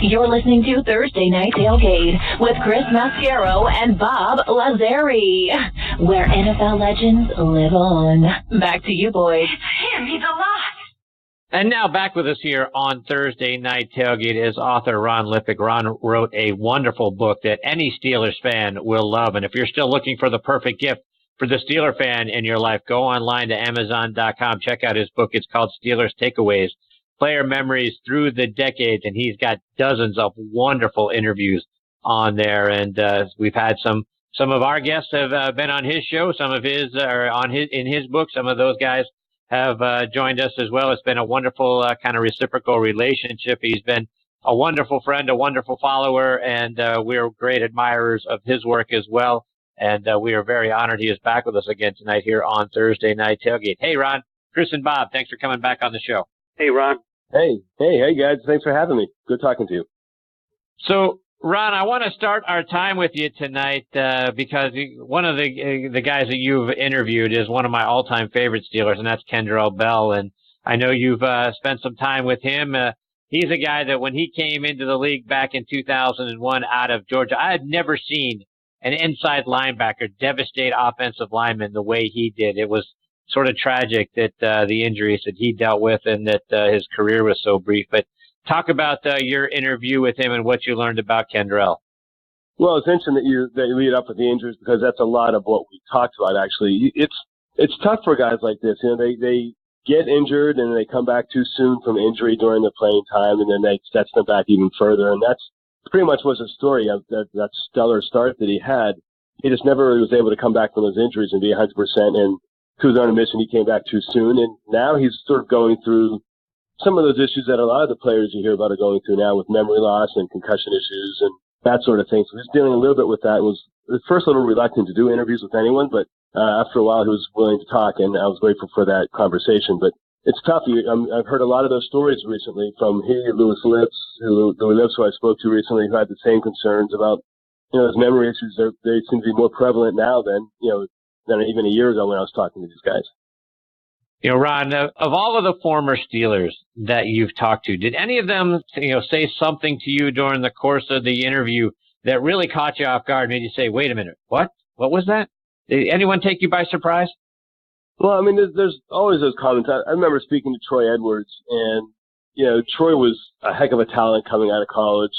You're listening to Thursday Night Tailgate with Chris Mascaro and Bob Lazari, where NFL legends live on. Back to you, boys. Him, he's a lot. And now back with us here on Thursday Night Tailgate is author Ron Lippock. Ron wrote a wonderful book that any Steelers fan will love. And if you're still looking for the perfect gift for the Steeler fan in your life, go online to Amazon.com. Check out his book. It's called Steelers Takeaways, Player Memories Through the Decades. And he's got dozens of wonderful interviews on there. And we've had some of our guests have been on his show. Some of his are in his book. Some of those guys have joined us as well. It's been a wonderful kind of reciprocal relationship. He's been a wonderful friend, a wonderful follower, and we're great admirers of his work as well. And we are very honored he is back with us again tonight here on Thursday Night Tailgate. Hey, Ron, Chris, and Bob, thanks for coming back on the show. Hey, Ron. Hey, guys. Thanks for having me. Good talking to you. So, Ron, I want to start our time with you tonight because one of the guys that you've interviewed is one of my all-time favorite Steelers, and that's Kendrell Bell. And I know you've spent some time with him. He's a guy that when he came into the league back in 2001 out of Georgia, I had never seen an inside linebacker devastate offensive linemen the way he did. It was sort of tragic that the injuries that he dealt with and that his career was so brief. But talk about your interview with him and what you learned about Kendrell. Well, it's interesting that you lead up with the injuries because that's a lot of what we talked about. Actually, it's tough for guys like this. You know, they get injured and they come back too soon from injury during their playing time, and then that sets them back even further. And that's pretty much was the story of that stellar start that he had. He just never really was able to come back from those injuries and be 100%. And to his own admission, he came back too soon. And now he's sort of going through some of those issues that a lot of the players you hear about are going through now with memory loss and concussion issues and that sort of thing. So he's dealing a little bit with that. Was at first a little reluctant to do interviews with anyone, but after a while he was willing to talk, and I was grateful for that conversation. But it's tough. I've heard a lot of those stories recently from Louis Lips, who I spoke to recently, who had the same concerns about, his memory issues. They seem to be more prevalent now than even a year ago when I was talking to these guys. Ron, of all of the former Steelers that you've talked to, did any of them, say something to you during the course of the interview that really caught you off guard, made you say, wait a minute, what? What was that? Did anyone take you by surprise? Well, I mean, there's always those comments. I remember speaking to Troy Edwards, and, Troy was a heck of a talent coming out of college,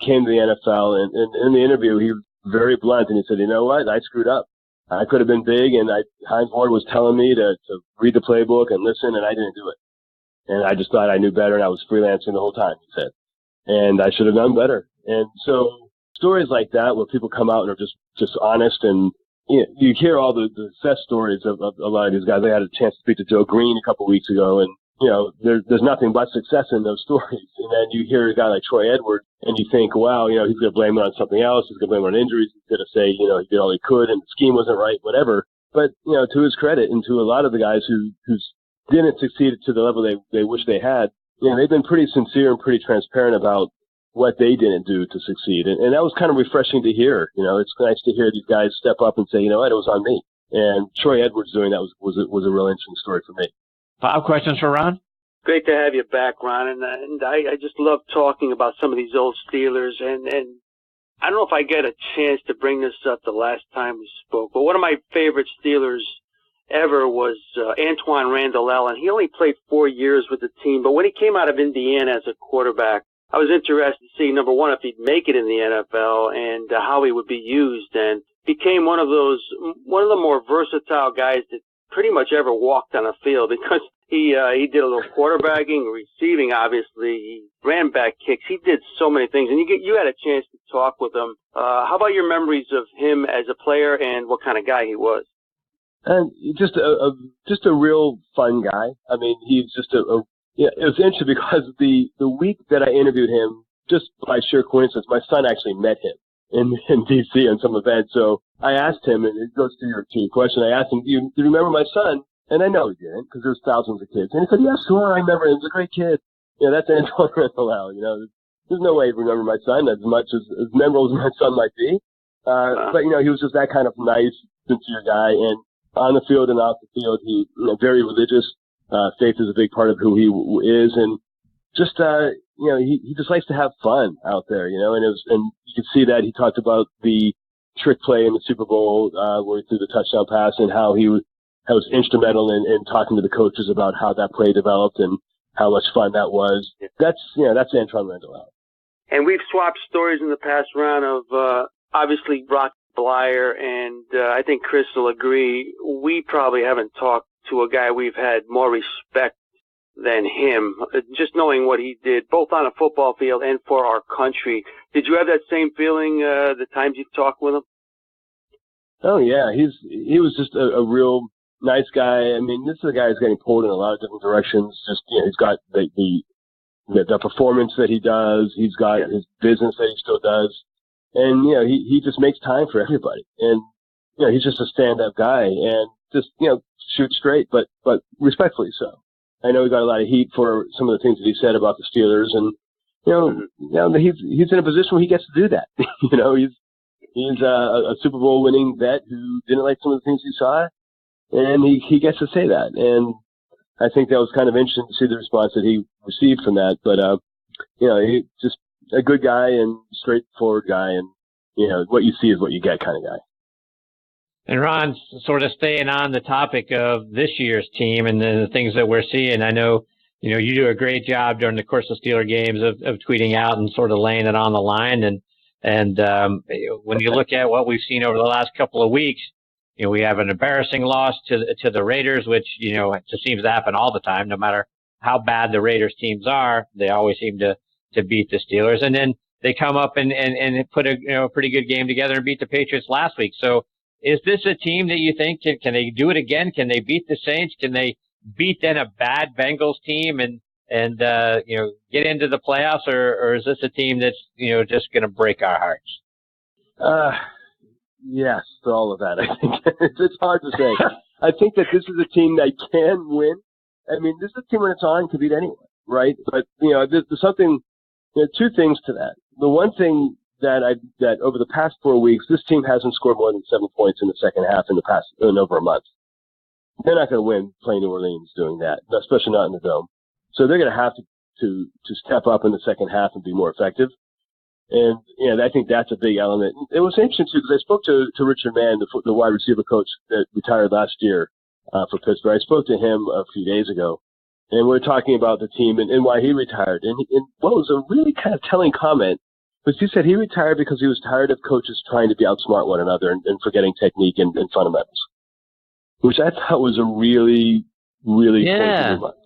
came to the NFL, and in the interview, he was very blunt, and he said, you know what, I screwed up. I could have been big, and Hines Ward was telling me to read the playbook and listen, and I didn't do it. And I just thought I knew better, and I was freelancing the whole time, he said. And I should have done better. And so stories like that where people come out and are just honest, and you hear all the success stories of a lot of these guys. I had a chance to speak to Joe Green a couple of weeks ago, and there's nothing but success in those stories. And then you hear a guy like Troy Edwards, and you think, wow, he's going to blame it on something else. He's going to blame it on injuries. He's going to say, he did all he could, and the scheme wasn't right, whatever. But, to his credit, and to a lot of the guys who didn't succeed to the level they wish they had, they've been pretty sincere and pretty transparent about what they didn't do to succeed. And that was kind of refreshing to hear. It's nice to hear these guys step up and say, it was on me. And Troy Edwards doing that was a real interesting story for me. Bob, questions for Ron? Great to have you back, Ron. And I just love talking about some of these old Steelers. And I don't know if I get a chance to bring this up the last time we spoke, but one of my favorite Steelers ever was Antoine Randall, and he only played 4 years with the team. But when he came out of Indiana as a quarterback, I was interested to see, number one, if he'd make it in the NFL and how he would be used, and became one of the more versatile guys that pretty much ever walked on a field, because he did a little quarterbacking, receiving, obviously. He ran back kicks. He did so many things, and you had a chance to talk with him. How about your memories of him as a player and what kind of guy he was? And just a real fun guy. I mean, he's just it was interesting because the week that I interviewed him, just by sheer coincidence, my son actually met him in D.C. on some event. So I asked him, and it goes to your question. I asked him, do you remember my son? And I know he didn't, because there's thousands of kids. And he said, yes, sure, I remember him. He was a great kid. That's Antoine Randall. There's no way he'd remember my son as much as memorable as my son might be. But he was just that kind of nice, sincere guy. And on the field and off the field, he very religious. Faith is a big part of who he is. And just, he just likes to have fun out there, and you can see that he talked about the trick play in the Super Bowl, where he threw the touchdown pass, and how he was instrumental in talking to the coaches about how that play developed and how much fun that was. That's Antron Randall out. And we've swapped stories in the past round of, obviously Brock Blyer, and I think Chris will agree, we probably haven't talked to a guy we've had more respect than him, just knowing what he did, both on a football field and for our country. Did you have that same feeling the times you talked with him? Oh, yeah. He was just a real nice guy. I mean, this is a guy who's getting pulled in a lot of different directions. Just, he's got the performance that he does. He's got his business that he still does. And, he just makes time for everybody. And, he's just a stand-up guy and just, shoot straight, but respectfully so. I know he got a lot of heat for some of the things that he said about the Steelers, and he's in a position where he gets to do that. He's a Super Bowl winning vet who didn't like some of the things he saw, and he gets to say that. And I think that was kind of interesting to see the response that he received from that. But he's just a good guy and straightforward guy, and what you see is what you get kind of guy. And Ron, sort of staying on the topic of this year's team and the things that we're seeing, I know, you do a great job during the course of Steeler games of tweeting out and sort of laying it on the line. And when you look at what we've seen over the last couple of weeks, we have an embarrassing loss to the Raiders, which, it just seems to happen all the time. No matter how bad the Raiders teams are, they always seem to beat the Steelers. And then they come up and put a pretty good game together and beat the Patriots last week. So, is this a team that you think can they do it again? Can they beat the Saints? Can they beat then a bad Bengals team and get into the playoffs, or is this a team that's just going to break our hearts? Yes, to all of that. I think it's hard to say. I think that this is a team that can win. I mean, this is a team when it's on can beat anyone, right? But there's something. Two things to that. The one thing that over the past 4 weeks, this team hasn't scored more than 7 points in the second half in over a month. They're not going to win playing New Orleans doing that, especially not in the Dome. So they're going to have to step up in the second half and be more effective. And I think that's a big element. It was interesting too because I spoke to Richard Mann, the wide receiver coach that retired last year for Pittsburgh. I spoke to him a few days ago, and we were talking about the team and why he retired. And what was a really kind of telling comment. But he said he retired because he was tired of coaches trying to be outsmart one another and forgetting technique and fundamentals, which I thought was a really, really important remark.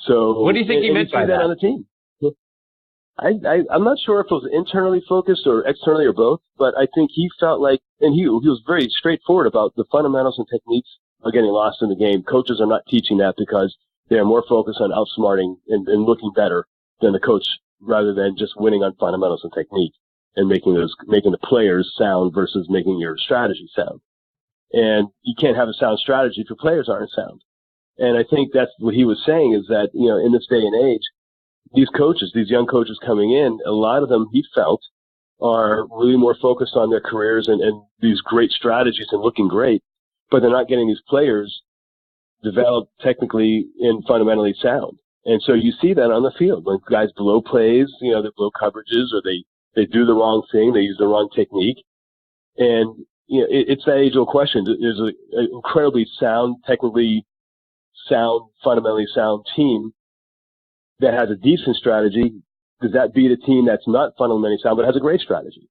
So, what do you think he meant by that on the team? I'm not sure if it was internally focused or externally or both, but I think he felt like, and he was very straightforward about the fundamentals and techniques are getting lost in the game. Coaches are not teaching that because they are more focused on outsmarting and looking better than the coach, rather than just winning on fundamentals and technique and making the players sound versus making your strategy sound. And you can't have a sound strategy if your players aren't sound. And I think that's what he was saying is that, in this day and age, these young coaches coming in, a lot of them he felt are really more focused on their careers and these great strategies and looking great, but they're not getting these players developed technically and fundamentally sound. And so you see that on the field when guys blow plays, they blow coverages or they do the wrong thing, they use the wrong technique. And, it's that age-old question. There's an incredibly sound, technically sound, fundamentally sound team that has a decent strategy. Does that beat a team that's not fundamentally sound but has a great strategy?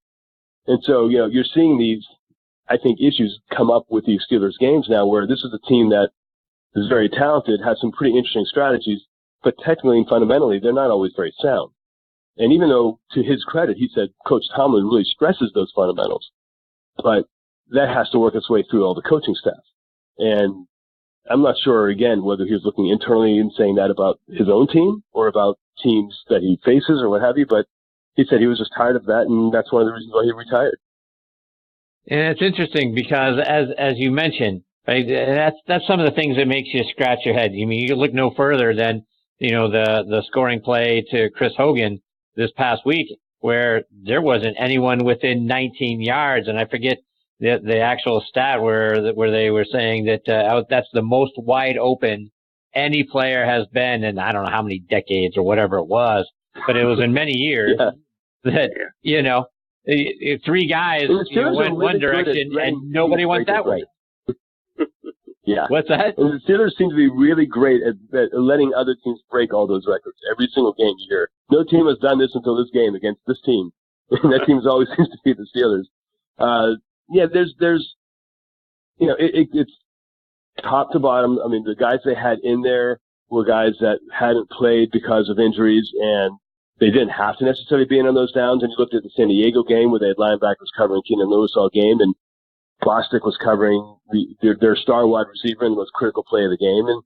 And so, you're seeing these, I think, issues come up with these Steelers games now where this is a team that is very talented, has some pretty interesting strategies, but technically and fundamentally, they're not always very sound. And even though, to his credit, he said Coach Tomlin really stresses those fundamentals, but that has to work its way through all the coaching staff. And I'm not sure, again, whether he was looking internally and saying that about his own team or about teams that he faces or what have you, but he said he was just tired of that, and that's one of the reasons why he retired. And it's interesting because, as you mentioned, right, that's some of the things that makes you scratch your head. I mean, you look no further than the scoring play to Chris Hogan this past week, where there wasn't anyone within 19 yards, and I forget the actual stat where they were saying that that's the most wide open any player has been in, I don't know how many decades or whatever it was, but it was in many years that, three guys went one direction and nobody went that way. Yeah. What's that? And the Steelers seem to be really great at letting other teams break all those records. Every single game you hear, no team has done this until this game against this team. And that team always seems to be the Steelers. It's top to bottom. I mean, the guys they had in there were guys that hadn't played because of injuries, and they didn't have to necessarily be in on those downs. And you looked at the San Diego game where they had linebackers covering Keenan Lewis all game, and Bostic was covering their star wide receiver in the most critical play of the game. And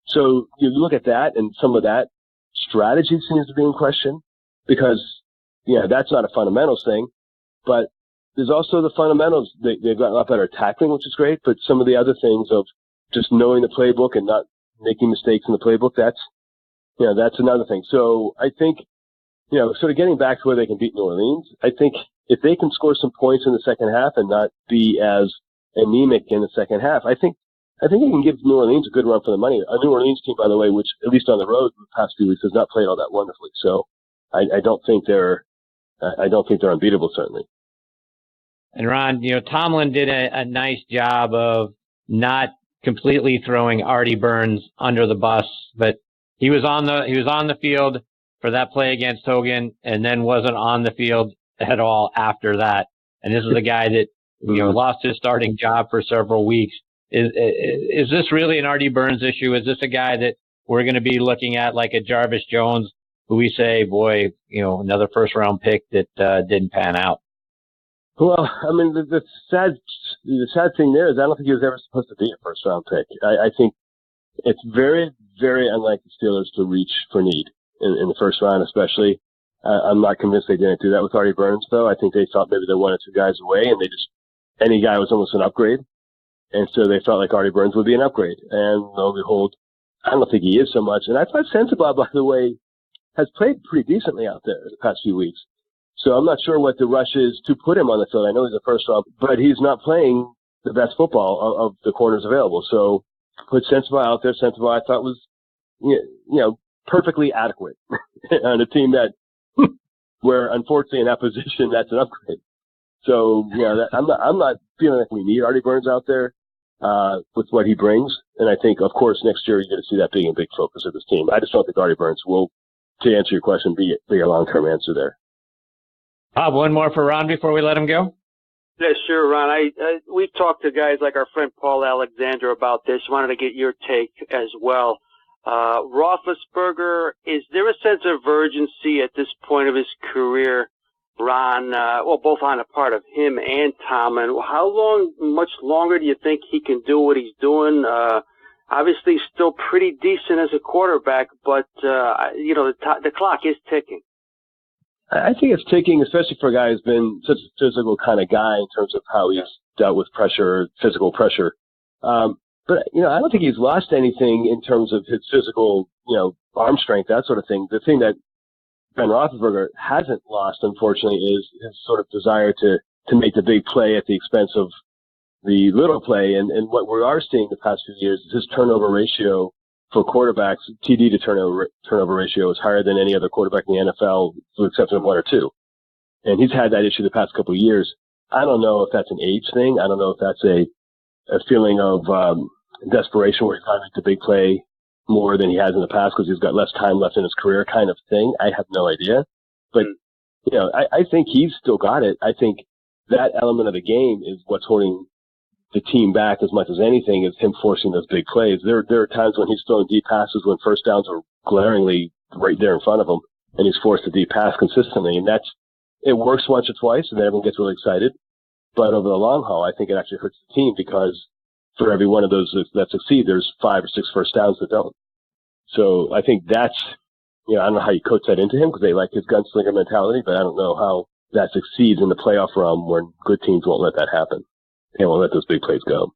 so you look at that, and some of that strategy seems to be in question because, that's not a fundamentals thing. But there's also the fundamentals. They've gotten a lot better at tackling, which is great, but some of the other things of just knowing the playbook and not making mistakes in the playbook, that's another thing. So I think, sort of getting back to where they can beat New Orleans, I think if they can score some points in the second half and not be as anemic in the second half, I think they can give New Orleans a good run for the money. A New Orleans team, by the way, which at least on the road the past few weeks has not played all that wonderfully. So I don't think they're unbeatable, certainly. And Ron, Tomlin did a nice job of not completely throwing Artie Burns under the bus, but he was on the field for that play against Hogan, and then wasn't on the field at all after that. And this is a guy that lost his starting job for several weeks. Is this really an Artie Burns issue? Is this a guy that we're going to be looking at like a Jarvis Jones, who we say, boy, another first round pick that didn't pan out? Well, I mean, the sad thing there is I don't think he was ever supposed to be a first round pick. I think it's very, very unlike the Steelers to reach for need in the first round, especially. I'm not convinced they didn't do that with Artie Burns, though. I think they thought maybe they're one or two guys away, and any guy was almost an upgrade. And so they felt like Artie Burns would be an upgrade. And lo and behold, I don't think he is so much. And I thought Sensabaugh, by the way, has played pretty decently out there the past few weeks. So I'm not sure what the rush is to put him on the field. I know he's a first round, but he's not playing the best football of the corners available. So put Sensabaugh out there. Sensabaugh I thought was, perfectly adequate on a team where unfortunately in that position, that's an upgrade. So, I'm not feeling like we need Artie Burns out there, with what he brings. And I think, of course, next year you're going to see that being a big focus of this team. I just don't think Artie Burns will, to answer your question, be a long-term answer there. Bob, one more for Ron before we let him go. Yeah, sure, Ron. We've talked to guys like our friend Paul Alexander about this. Wanted to get your take as well. Roethlisberger, is there a sense of urgency at this point of his career, Ron? Both on the part of him and Tomlin. Much longer do you think he can do what he's doing? Obviously, still pretty decent as a quarterback, but the clock is ticking. I think it's ticking, especially for a guy who's been such a physical kind of guy in terms of how he's dealt with pressure, physical pressure. But I don't think he's lost anything in terms of his physical, arm strength, that sort of thing. The thing that Ben Roethlisberger hasn't lost, unfortunately, is his sort of desire to make the big play at the expense of the little play. And what we are seeing the past few years is his turnover ratio for quarterbacks, TD to turnover ratio is higher than any other quarterback in the NFL, with the exception of one or two. And he's had that issue the past couple of years. I don't know if that's an age thing. I don't know if that's a feeling of desperation where he's trying to make the big play more than he has in the past because he's got less time left in his career kind of thing. I have no idea. But, I think he's still got it. I think that element of the game is what's holding the team back as much as anything, is him forcing those big plays. There are times when he's throwing deep passes when first downs are glaringly right there in front of him, and he's forced a deep pass consistently. And it works once or twice, and then everyone gets really excited. But over the long haul, I think it actually hurts the team because for every one of those that succeed, there's 5 or 6 first downs that don't. So I think that's, I don't know how you coach that into him because they like his gunslinger mentality, but I don't know how that succeeds in the playoff realm when good teams won't let that happen. They won't let those big plays go.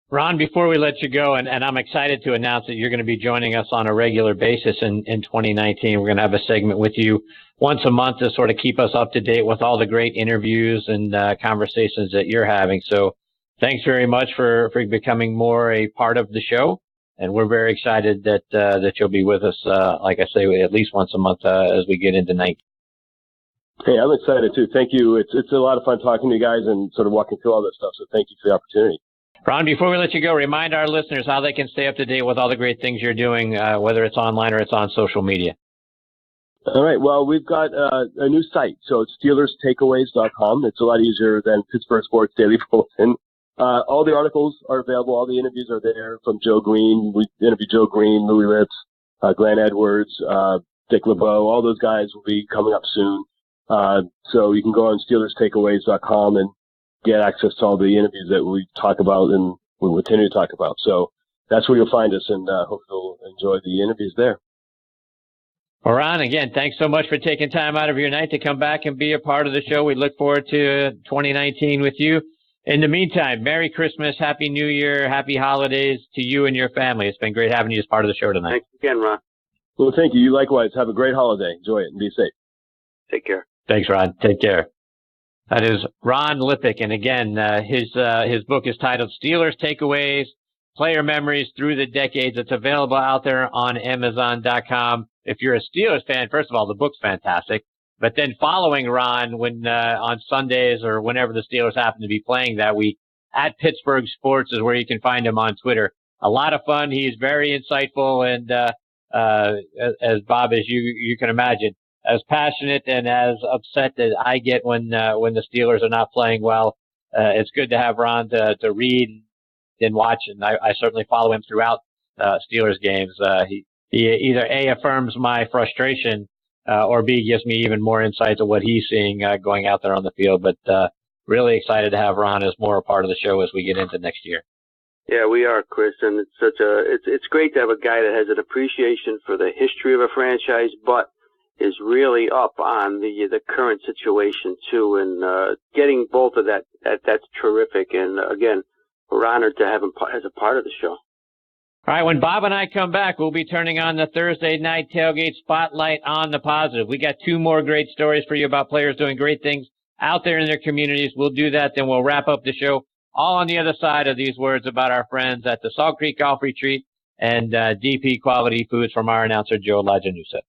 Ron, before we let you go, and I'm excited to announce that you're going to be joining us on a regular basis in 2019. We're going to have a segment with you once a month to sort of keep us up to date with all the great interviews and conversations that you're having. So thanks very much for becoming more a part of the show. And we're very excited that you'll be with us, like I say, at least once a month as we get into night. Hey, I'm excited too. Thank you. It's a lot of fun talking to you guys and sort of walking through all this stuff. So thank you for the opportunity. Ron, before we let you go, remind our listeners how they can stay up to date with all the great things you're doing, whether it's online or it's on social media. All right. Well, we've got a new site. So it's SteelersTakeaways.com. It's a lot easier than Pittsburgh Sports Daily Bulletin. All the articles are available. All the interviews are there from Joe Green. We interviewed Joe Green, Louis Lips, Glenn Edwards, Dick LeBeau. All those guys will be coming up soon. So you can go on SteelersTakeaways.com and get access to all the interviews that we talk about and we will continue to talk about. So that's where you'll find us, and hope you'll enjoy the interviews there. Well, Ron, again, thanks so much for taking time out of your night to come back and be a part of the show. We look forward to 2019 with you. In the meantime, Merry Christmas, Happy New Year, Happy Holidays to you and your family. It's been great having you as part of the show tonight. Thanks again, Ron. Well, thank you. You likewise. Have a great holiday. Enjoy it and be safe. Take care. Thanks, Ron. Take care. That is Ron Lippock, and again, his book is titled Steelers Takeaways, Player Memories Through the Decades. It's available out there on Amazon.com. If you're a Steelers fan, first of all, the book's fantastic. But then following Ron when on Sundays or whenever the Steelers happen to be playing that week, at Pittsburgh Sports is where you can find him on Twitter. A lot of fun. He's very insightful, and as Bob, as you can imagine, as passionate and as upset as I get when the Steelers are not playing well. It's good to have Ron to read and watch, and I certainly follow him throughout Steelers games. He either A, affirms my frustration, or B, gives me even more insight to what he's seeing going out there on the field. But really excited to have Ron as more a part of the show as we get into next year. Yeah, we are, Chris, and it's great to have a guy that has an appreciation for the history of a franchise, but is really up on the current situation too, and getting both of that's terrific. And again, we're honored to have him as a part of the show. All right, when Bob and I come back, we'll be turning on the Thursday night tailgate spotlight on the positive. We got 2 more great stories for you about players doing great things out there in their communities. We'll do that, then we'll wrap up the show all on the other side of these words about our friends at the Salt Creek Golf Retreat and DP Quality Foods from our announcer, Joe Lajanusa.